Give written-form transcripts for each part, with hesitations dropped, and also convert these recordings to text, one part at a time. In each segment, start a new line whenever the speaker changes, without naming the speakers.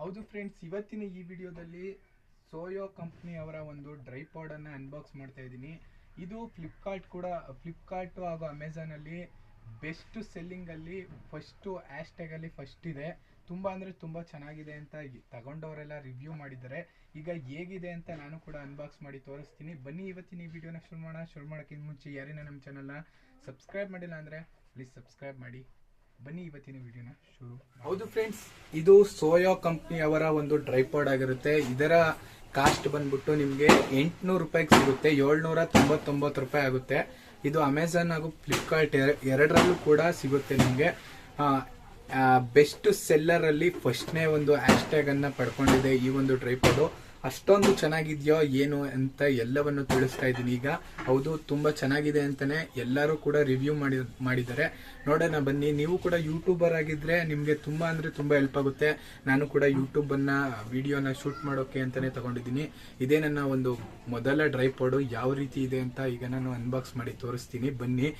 ಹೌದು ಫ್ರೆಂಡ್ಸ್, ಇವತ್ತಿನ ಈ ವಿಡಿಯೋದಲ್ಲಿ ಸೋಯೋ ಕಂಪ್ನಿ ಅವರ ಒಂದು ಡ್ರೈಪಾಡ್ ಅನ್ನು ಅನ್ಬಾಕ್ಸ್ ಮಾಡ್ತಾ ಇದ್ದೀನಿ. ಇದು ಫ್ಲಿಪ್ಕಾರ್ಟ್ ಹಾಗೂ ಅಮೆಝಾನಲ್ಲಿ ಬೆಸ್ಟ್ ಸೆಲ್ಲಿಂಗ್ ಅಲ್ಲಿ ಫಸ್ಟ್ ಹ್ಯಾಶ್ಟ್ಯಾಗ್ ಅಲ್ಲಿ ಫಸ್ಟ್ ಇದೆ. ತುಂಬಾ ಅಂದ್ರೆ ತುಂಬಾ ಚೆನ್ನಾಗಿದೆ ಅಂತ ತಗೊಂಡವರೆಲ್ಲ ರಿವ್ಯೂ ಮಾಡಿದ್ದಾರೆ. ಈಗ ಹೇಗಿದೆ ಅಂತ ನಾನು ಕೂಡ ಅನ್ಬಾಕ್ಸ್ ಮಾಡಿ ತೋರಿಸ್ತೀನಿ. ಬನ್ನಿ ಇವತ್ತಿನ ಈ ವಿಡಿಯೋನ ಶುರು ಮಾಡೋಕ್ಕಿಂತ ಮುಂಚೆ ಯಾರಿನ ನಮ್ಮ ಚಾನಲ್ನ ಸಬ್ಸ್ಕ್ರೈಬ್ ಮಾಡಿಲ್ಲ ಅಂದ್ರೆ ಪ್ಲೀಸ್ ಸಬ್ಸ್ಕ್ರೈಬ್ ಮಾಡಿ. ಬನ್ನಿ ಇವತ್ತಿನ ವಿಡಿಯೋನ ಶುರು. ಹೌದು ಫ್ರೆಂಡ್ಸ್, ಇದು ಸೋಯೋ ಕಂಪ್ನಿ ಅವರ ಒಂದು ಡ್ರೈಪಾಡ್ ಆಗಿರುತ್ತೆ. ಇದರ ಕಾಸ್ಟ್ ಬಂದ್ಬಿಟ್ಟು ನಿಮಗೆ 800 ರೂಪಾಯಿಗೆ ಸಿಗುತ್ತೆ. 799 ರೂಪಾಯಿ ಆಗುತ್ತೆ. ಇದು ಅಮೆಝಾನ್ ಹಾಗೂ ಫ್ಲಿಪ್ಕಾರ್ಟ್ ಎರಡರಲ್ಲೂ ಕೂಡ ಸಿಗುತ್ತೆ ನಿಮಗೆ. ಬೆಸ್ಟ್ ಸೆಲ್ಲರ್ ಅಲ್ಲಿ ಫಸ್ಟ್ನೇ ಒಂದು ಹ್ಯಾಶ್ಟ್ಯಾಗ್ ಅನ್ನ ಪಡ್ಕೊಂಡಿದೆ ಈ ಒಂದು ಡ್ರೈಪಾಡು. ಅಷ್ಟೊಂದು ಚೆನ್ನಾಗಿದೆಯೋ ಏನು ಅಂತ ಎಲ್ಲವನ್ನು ತಿಳಿಸ್ತಾ ಇದ್ದೀನಿ ಈಗ. ಹೌದು, ತುಂಬಾ ಚೆನ್ನಾಗಿದೆ ಅಂತಾನೆ ಎಲ್ಲರೂ ಕೂಡ ರಿವ್ಯೂ ಮಾಡಿದ್ದಾರೆ. ನೋಡೋಣ ಬನ್ನಿ. ನೀವು ಕೂಡ ಯೂಟ್ಯೂಬರ್ ಆಗಿದ್ರೆ ನಿಮಗೆ ತುಂಬಾ ಅಂದ್ರೆ ತುಂಬಾ ಹೆಲ್ಪ್ ಆಗುತ್ತೆ. ನಾನು ಕೂಡ ಯೂಟ್ಯೂಬ್ ಅನ್ನ ವಿಡಿಯೋನ ಶೂಟ್ ಮಾಡೋಕೆ ಅಂತಾನೆ ತಗೊಂಡಿದ್ದೀನಿ. ಇದೇ ನನ್ನ ಒಂದು ಮೊದಲ ಡ್ರೈಪಾಡು. ಯಾವ ರೀತಿ ಇದೆ ಅಂತ ಈಗ ನಾನು ಅನ್ಬಾಕ್ಸ್ ಮಾಡಿ ತೋರಿಸ್ತೀನಿ. ಬನ್ನಿ.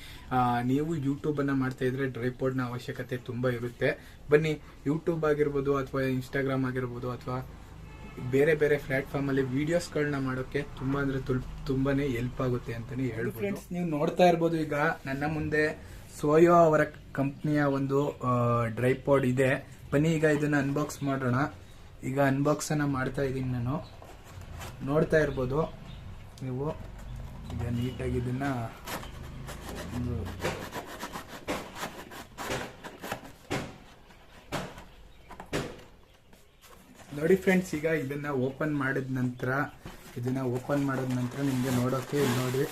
ನೀವು ಯೂಟ್ಯೂಬ್ ಅನ್ನ ಮಾಡ್ತಾ ಇದ್ರೆ ಡ್ರೈಪಾಡ್ನ ಅವಶ್ಯಕತೆ ತುಂಬಾ ಇರುತ್ತೆ. ಬನ್ನಿ, ಯೂಟ್ಯೂಬ್ ಆಗಿರ್ಬೋದು ಅಥವಾ ಇನ್ಸ್ಟಾಗ್ರಾಮ್ ಆಗಿರ್ಬೋದು ಅಥವಾ ಬೇರೆ ಬೇರೆ ಪ್ಲಾಟ್ಫಾರ್ಮ್ ಅಲ್ಲಿ ವಿಡಿಯೋಸ್ಗಳನ್ನ ಮಾಡೋಕೆ ತುಂಬಾ ಅಂದ್ರೆ ತುಂಬಾನೇ ಹೆಲ್ಪ್ ಆಗುತ್ತೆ ಅಂತಾನೆ ಹೇಳ್ಬೋದು. ಫ್ರೆಂಡ್ಸ್, ನೀವು ನೋಡ್ತಾ ಇರ್ಬೋದು ಈಗ ನನ್ನ ಮುಂದೆ ಸೋಯೋ ಅವರ ಕಂಪ್ನಿಯ ಒಂದು ಡ್ರೈಪಾಡ್ ಇದೆ. ಬನ್ನಿ ಈಗ ಇದನ್ನ ಅನ್ಬಾಕ್ಸ್ ಮಾಡೋಣ. ಈಗ ಅನ್ಬಾಕ್ಸ್ ಅನ್ನ ಮಾಡ್ತಾ ಇದ್ದೀನಿ ನಾನು. ನೋಡ್ತಾ ಇರ್ಬೋದು ನೀವು. ಈಗ ನೀಟಾಗಿ ಇದನ್ನ ನೋಡಿ ಫ್ರೆಂಡ್ಸ್. ಈಗ ಇದನ್ನ ಓಪನ್ ಮಾಡಿದ ನಂತರ ನಿಮ್ಗೆ ನೋಡೋಕೆ ಇಲ್ಲಿ ನೋಡಿ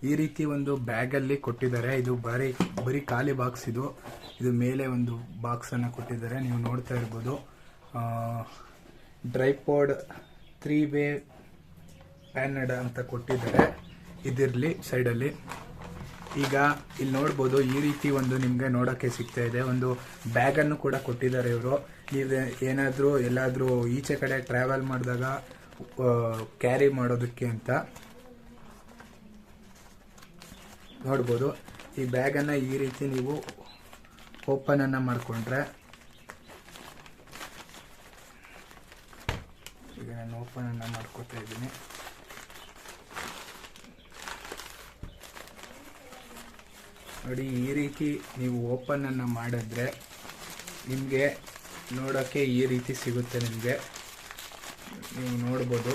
ಈ ರೀತಿ ಒಂದು ಬ್ಯಾಗ್ ಅಲ್ಲಿ ಕೊಟ್ಟಿದ್ದಾರೆ. ಇದು ಬರೀ ಖಾಲಿ ಬಾಕ್ಸ್. ಇದು ಮೇಲೆ ಒಂದು ಬಾಕ್ಸ್ ಅನ್ನ ಕೊಟ್ಟಿದ್ದಾರೆ. ನೀವು ನೋಡ್ತಾ ಇರ್ಬೋದು. ಡ್ರೈಪಾಡ್ 3-ವೇ ಪ್ಯಾನಡ್ ಅಂತ ಕೊಟ್ಟಿದ್ದಾರೆ. ಇದಿರ್ಲಿ ಸೈಡ್ ಅಲ್ಲಿ. ಈಗ ಇಲ್ಲಿ ನೋಡ್ಬೋದು ಈ ರೀತಿ ಒಂದು ನಿಮ್ಗೆ ನೋಡೋಕೆ ಸಿಗ್ತಾ ಇದೆ. ಒಂದು ಬ್ಯಾಗ್ ಅನ್ನು ಕೂಡ ಕೊಟ್ಟಿದ್ದಾರೆ ಇವರು. ನೀವು ಏನಾದ್ರೂ ಎಲ್ಲಾದ್ರೂ ಈಚೆ ಕಡೆ ಟ್ರಾವೆಲ್ ಮಾಡಿದಾಗ ಕ್ಯಾರಿ ಮಾಡೋದಕ್ಕೆ ಅಂತ ನೋಡ್ಬೋದು. ಈ ಬ್ಯಾಗ್ ಅನ್ನ ಈ ರೀತಿ ನೀವು ಓಪನ್ ಅನ್ನ ಮಾಡ್ಕೊಂಡ್ರೆ, ಈಗ ನಾನು ಓಪನ್ ಅನ್ನ ಮಾಡ್ಕೊತಾ ಇದ್ದೀನಿ. ನೋಡಿ, ಈ ರೀತಿ ನೀವು ಓಪನ್ ಅನ್ನ ಮಾಡಿದ್ರೆ ನಿಮಗೆ ನೋಡೋಕ್ಕೆ ಈ ರೀತಿ ಸಿಗುತ್ತೆ. ನಿಮಗೆ ನೀವು ನೋಡ್ಬೋದು.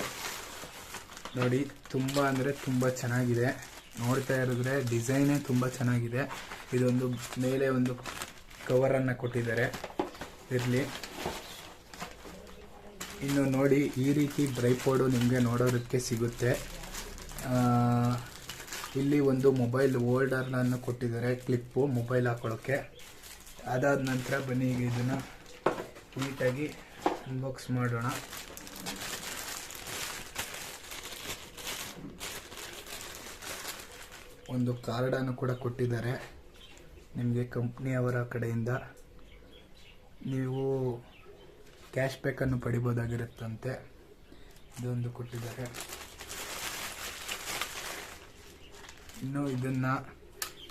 ನೋಡಿ, ತುಂಬ ಅಂದರೆ ತುಂಬ ಚೆನ್ನಾಗಿದೆ. ನೋಡ್ತಾ ಇರಿದ್ರೆ ಡಿಸೈನೇ ತುಂಬ ಚೆನ್ನಾಗಿದೆ. ಇದೊಂದು ಮೇಲೆ ಒಂದು ಕವರನ್ನು ಕೊಟ್ಟಿದ್ದಾರೆ. ಇರಲಿ. ಇನ್ನು ನೋಡಿ, ಈ ರೀತಿ ಡ್ರೈಪಾಡು ನಿಮಗೆ ನೋಡೋದಕ್ಕೆ ಸಿಗುತ್ತೆ. ಇಲ್ಲಿ ಒಂದು ಮೊಬೈಲ್ ಹೋಲ್ಡರ್ನನ್ನು ಕೊಟ್ಟಿದ್ದಾರೆ, ಕ್ಲಿಪ್ಪು ಮೊಬೈಲ್ ಹಾಕೊಳ್ಳೋಕ್ಕೆ. ಅದಾದ ನಂತರ ಬನ್ನಿ ಈಗ ಇದನ್ನು ನೀಟಾಗಿ ಅನ್ಬಾಕ್ಸ್ ಮಾಡೋಣ. ಒಂದು ಕಾರ್ಡನ್ನು ಕೂಡ ಕೊಟ್ಟಿದ್ದಾರೆ ನಿಮಗೆ ಕಂಪ್ನಿಯವರ ಕಡೆಯಿಂದ. ನೀವು ಕ್ಯಾಶ್ ಬ್ಯಾಕನ್ನು ಪಡಿಬೋದಾಗಿರುತ್ತಂತೆ. ಇದೊಂದು ಕೊಟ್ಟಿದ್ದಾರೆ. ಇನ್ನು ಇದನ್ನ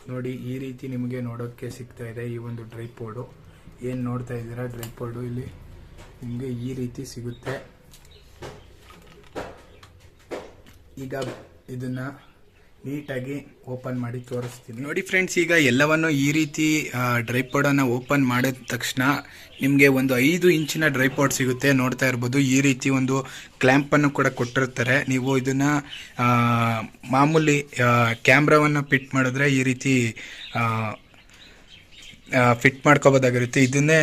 ನೋಡಿ, ಈ ರೀತಿ ನಿಮಗೆ ನೋಡೋಕ್ಕೆ ಸಿಗ್ತಾ ಇದೆ ಈ ಒಂದು ಡ್ರೈಪಾಡು. ಏನು ನೋಡ್ತಾ ಇದ್ದೀರಾ ಡ್ರೈಪಾಡು, ಇಲ್ಲಿ ನಿಮಗೆ ಈ ರೀತಿ ಸಿಗುತ್ತೆ. ಈಗ ಇದನ್ನ ನೀಟಾಗಿ ಓಪನ್ ಮಾಡಿ ತೋರಿಸ್ತೀನಿ. ನೋಡಿ ಫ್ರೆಂಡ್ಸ್, ಈಗ ಎಲ್ಲವನ್ನು ಈ ರೀತಿ ಡ್ರೈಪಾಡ್ ಅನ್ನ ಓಪನ್ ಮಾಡಿದ ತಕ್ಷಣ ನಿಮಗೆ ಒಂದು 5 ಇಂಚಿನ ಡ್ರೈಪಾಡ್ ಸಿಗುತ್ತೆ. ನೋಡ್ತಾ ಇರ್ಬೋದು. ಈ ರೀತಿ ಒಂದು ಕ್ಲ್ಯಾಂಪ್ ಅನ್ನು ಕೂಡ ಕೊಟ್ಟಿರ್ತಾರೆ. ನೀವು ಇದನ್ನ ಮಾಮೂಲಿ ಕ್ಯಾಮ್ರಾವನ್ನ ಫಿಟ್ ಮಾಡಿದ್ರೆ ಈ ರೀತಿ ಫಿಟ್ ಮಾಡ್ಕೋಬೋದಾಗಿರುತ್ತೆ. ಇದನ್ನೇ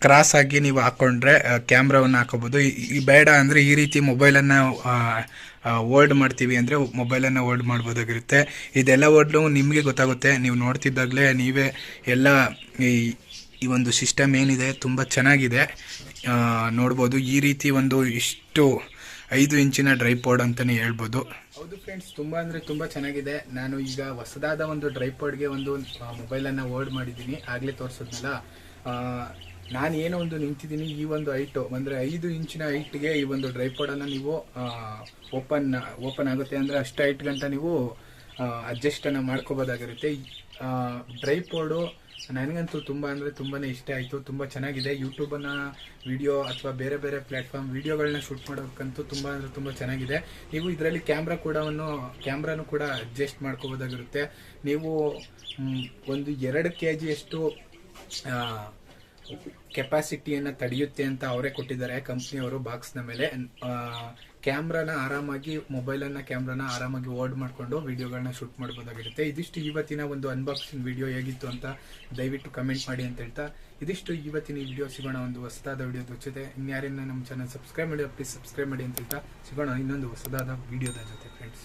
ಕ್ರಾಸ್ ಆಗಿ ನೀವು ಹಾಕೊಂಡ್ರೆ ಕ್ಯಾಮ್ರಾವನ್ನು ಹಾಕೋಬಹುದು. ಈ ಬೇಡ ಅಂದ್ರೆ ಈ ರೀತಿ ಮೊಬೈಲನ್ನು ಹೋಲ್ಡ್ ಮಾಡ್ತೀವಿ ಅಂದ್ರೆ ಮೊಬೈಲನ್ನು ಹೋಲ್ಡ್ ಮಾಡ್ಬೋದಾಗಿರುತ್ತೆ. ಇದೆಲ್ಲ ಹೋಲ್ಡ್ ನಿಮಗೆ ಗೊತ್ತಾಗುತ್ತೆ. ನೀವು ನೋಡ್ತಿದ್ದಾಗಲೇ ನೀವೇ ಎಲ್ಲ ಈ ಒಂದು ಸಿಸ್ಟಮ್ ಏನಿದೆ ತುಂಬ ಚೆನ್ನಾಗಿದೆ ನೋಡ್ಬೋದು. ಈ ರೀತಿ ಒಂದು ಇಷ್ಟು 5 ಇಂಚಿನ ಡ್ರೈಪಾಡ್ ಅಂತಲೇ ಹೇಳ್ಬೋದು. ಹೌದು ಫ್ರೆಂಡ್ಸ್, ತುಂಬ ಅಂದರೆ ತುಂಬ ಚೆನ್ನಾಗಿದೆ. ನಾನು ಈಗ ಹೊಸದಾದ ಒಂದು ಡ್ರೈಪಾಡ್ಗೆ ಒಂದು ಮೊಬೈಲನ್ನು ಹೋಲ್ಡ್ ಮಾಡಿದ್ದೀನಿ. ಆಗಲೇ ತೋರಿಸಿದ್ನಲ್ಲ. ನಾನು ಏನೋ ಒಂದು ನಿಂತಿದ್ದೀನಿ. ಈ ಒಂದು ಹೈಟು ಅಂದರೆ 5 ಇಂಚಿನ ಹೈಟ್ಗೆ ಈ ಒಂದು ಡ್ರೈಪಾಡನ್ನು ನೀವು ಓಪನ್ ಆಗುತ್ತೆ. ಅಂದರೆ ಅಷ್ಟು ಹೈಟ್ ಗಂಟ ನೀವು ಅಡ್ಜಸ್ಟನ್ನು ಮಾಡ್ಕೋಬೋದಾಗಿರುತ್ತೆ. ಡ್ರೈಪಾಡು ನನಗಂತೂ ತುಂಬ ಅಂದರೆ ತುಂಬಾ ಇಷ್ಟ ಆಯಿತು. ತುಂಬ ಚೆನ್ನಾಗಿದೆ. ಯೂಟ್ಯೂಬನ್ನು ವಿಡಿಯೋ ಅಥವಾ ಬೇರೆ ಬೇರೆ ಪ್ಲ್ಯಾಟ್ಫಾರ್ಮ್ ವಿಡಿಯೋಗಳನ್ನ ಶೂಟ್ ಮಾಡೋಕ್ಕಂತೂ ತುಂಬ ಅಂದರೆ ತುಂಬ ಚೆನ್ನಾಗಿದೆ. ನೀವು ಇದರಲ್ಲಿ ಕ್ಯಾಮ್ರಾನು ಕೂಡ ಅಡ್ಜಸ್ಟ್ ಮಾಡ್ಕೋಬೋದಾಗಿರುತ್ತೆ. ನೀವು ಒಂದು 2 kg ಅಷ್ಟು ಕೆಪಾಸಿಟಿಯನ್ನು ತಡೆಯುತ್ತೆ ಅಂತ ಅವರೇ ಕೊಟ್ಟಿದ್ದಾರೆ ಕಂಪ್ನಿಯವರು ಬಾಕ್ಸ್ನ ಮೇಲೆ. ಕ್ಯಾಮ್ರಾನ ಆರಾಮಾಗಿ ಓಡ್ ಮಾಡಿಕೊಂಡು ವಿಡಿಯೋಗಳನ್ನ ಶೂಟ್ ಮಾಡ್ಬೋದಾಗಿರುತ್ತೆ. ಇದಿಷ್ಟು ಇವತ್ತಿನ ಒಂದು ಅನ್ಬಾಕ್ಸಿಂಗ್ ವಿಡಿಯೋ ಹೇಗಿತ್ತು ಅಂತ ದಯವಿಟ್ಟು ಕಮೆಂಟ್ ಮಾಡಿ ಅಂತ ಹೇಳ್ತಾ, ಇದಿಷ್ಟು ಇವತ್ತಿನ ಈ ವಿಡಿಯೋ. ಸಿಗೋಣ ಒಂದು ಹೊಸದಾದ ವಿಡಿಯೋದ ಜೊತೆ. ಇನ್ಯಾರೇನ ನಮ್ಮ ಚಾನಲ್ ಸಬ್ಸ್ಕ್ರೈಬ್ ಮಾಡಿ, ಪ್ಲೀಸ್ ಸಬ್ಸ್ಕ್ರೈಬ್ ಮಾಡಿ ಅಂತ ಹೇಳ್ತಾ ಸಿಗೋಣ ಇನ್ನೊಂದು ಹೊಸದಾದ ವಿಡಿಯೋದ ಜೊತೆ ಫ್ರೆಂಡ್ಸ್.